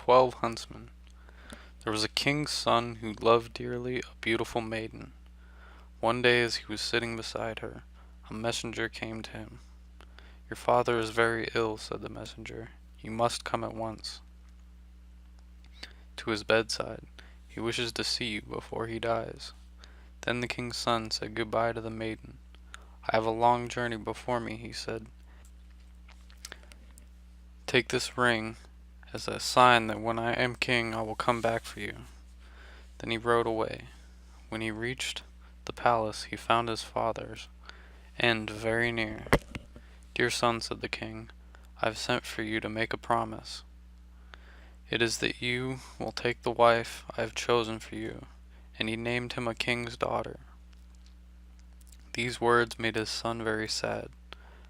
12 Huntsmen. There was a king's son who loved dearly a beautiful maiden. One day as he was sitting beside her, a messenger came to him. "Your father is very ill," said the messenger. "You must come at once to his bedside. He wishes to see you before he dies." Then the king's son said goodbye to the maiden. "I have a long journey before me," he said. "Take this ring as a sign that when I am king I will come back for you." Then he rode away. When he reached the palace he found his father's end very near. "Dear son," said the king, "I have sent for you to make a promise. It is that you will take the wife I have chosen for you," and he named him a king's daughter. These words made his son very sad.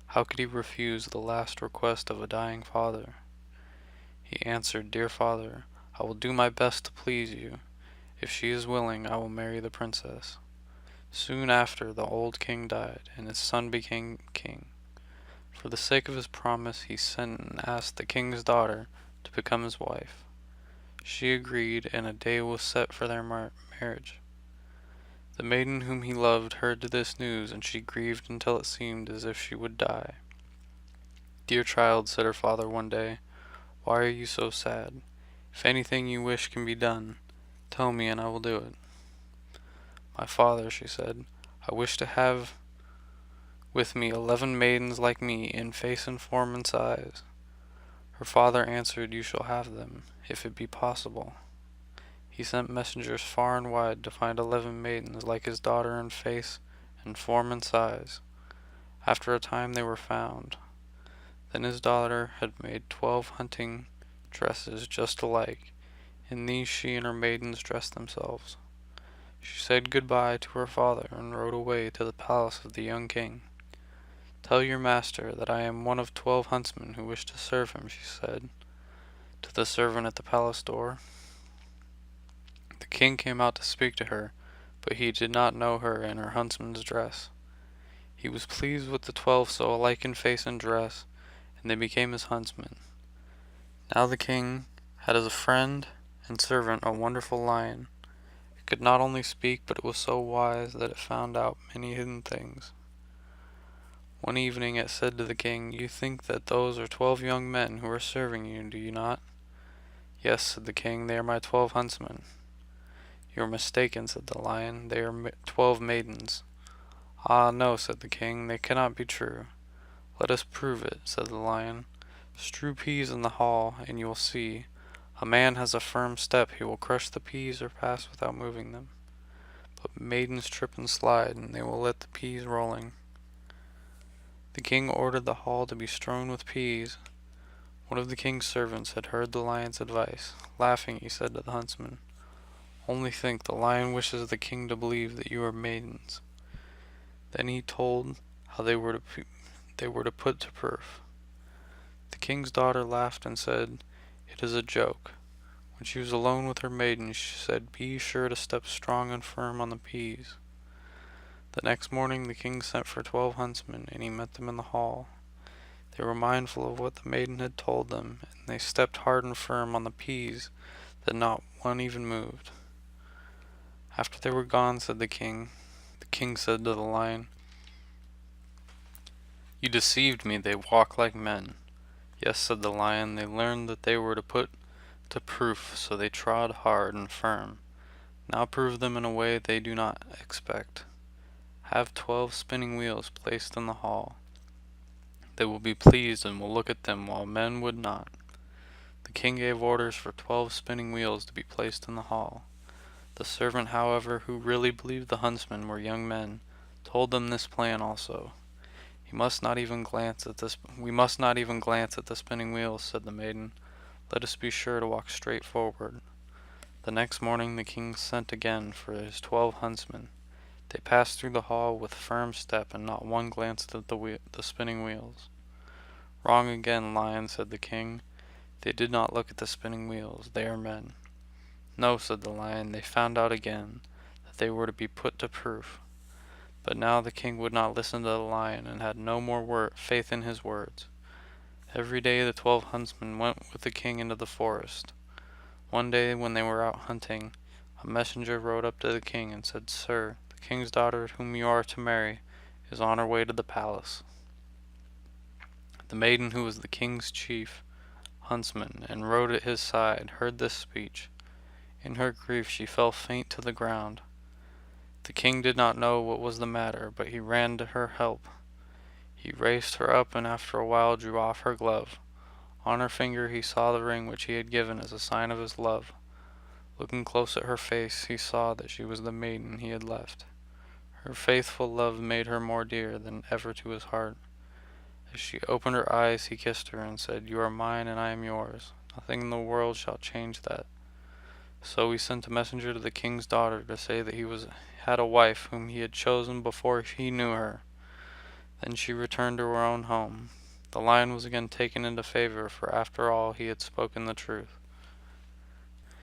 How could he refuse the last request of a dying father? He answered, "Dear father, I will do my best to please you. If she is willing, I will marry the princess." Soon after, the old king died, and his son became king. For the sake of his promise, he sent and asked the king's daughter to become his wife. She agreed, and a day was set for their marriage. The maiden whom he loved heard this news, and she grieved until it seemed as if she would die. "Dear child," said her father one day, "why are you so sad? If anything you wish can be done, tell me and I will do it." "My father," she said, "I wish to have with me 11 maidens like me in face and form and size." Her father answered, "You shall have them, if it be possible." He sent messengers far and wide to find 11 maidens like his daughter in face and form and size. After a time they were found. Then his daughter had made 12 hunting dresses just alike. In these she and her maidens dressed themselves. She said goodbye to her father and rode away to the palace of the young king. "Tell your master that I am one of 12 huntsmen who wish to serve him," she said to the servant at the palace door. The king came out to speak to her, but he did not know her in her huntsman's dress. He was pleased with the 12 so alike in face and dress, and they became his huntsmen. Now the king had as a friend and servant a wonderful lion. It could not only speak, but it was so wise that it found out many hidden things. One evening it said to the king, "You think that those are 12 young men who are serving you, do you not?" "Yes," said the king, "they are my 12 huntsmen." "You are mistaken," said the lion, "they are 12 maidens." "Ah, no," said the king, "they cannot be true." "Let us prove it," said the lion. "Strew peas in the hall, and you will see. A man has a firm step, he will crush the peas or pass without moving them. But maidens trip and slide, and they will let the peas rolling." The king ordered the hall to be strewn with peas. One of the king's servants had heard the lion's advice. Laughing, he said to the huntsman, "Only think, the lion wishes the king to believe that you are maidens." Then he told how they were to put to proof. The king's daughter laughed and said, "It is a joke." When she was alone with her maidens, she said, "Be sure to step strong and firm on the peas." The next morning the king sent for 12 huntsmen, and he met them in the hall. They were mindful of what the maiden had told them, and they stepped hard and firm on the peas, that not one even moved. After they were gone, the king said to the lion, "You deceived me, they walk like men." "Yes," said the lion, "they learned that they were to put to proof, so they trod hard and firm. Now prove them in a way they do not expect. Have 12 spinning wheels placed in the hall. They will be pleased and will look at them while men would not." The king gave orders for 12 spinning wheels to be placed in the hall. The servant, however, who really believed the huntsmen were young men, told them this plan also. We must not even glance at the spinning wheels," said the maiden. "Let us be sure to walk straight forward." The next morning the king sent again for his 12 huntsmen. They passed through the hall with firm step, and not one glanced at the spinning wheels. "Wrong again, lion," said the king. "They did not look at the spinning wheels. They are men." "No," said the lion, "they found out again that they were to be put to proof." But now the king would not listen to the lion, and had no more faith in his words. Every day the 12 huntsmen went with the king into the forest. One day when they were out hunting, a messenger rode up to the king and said, "Sir, the king's daughter whom you are to marry is on her way to the palace." The maiden, who was the king's chief huntsman and rode at his side, heard this speech. In her grief she fell faint to the ground. The king did not know what was the matter, but he ran to her help. He raised her up and after a while drew off her glove. On her finger he saw the ring which he had given as a sign of his love. Looking close at her face, he saw that she was the maiden he had left. Her faithful love made her more dear than ever to his heart. As she opened her eyes, he kissed her and said, "You are mine and I am yours. Nothing in the world shall change that." So he sent a messenger to the king's daughter to say that he had a wife whom he had chosen before he knew her. Then she returned to her own home. The lion was again taken into favor, for after all he had spoken the truth.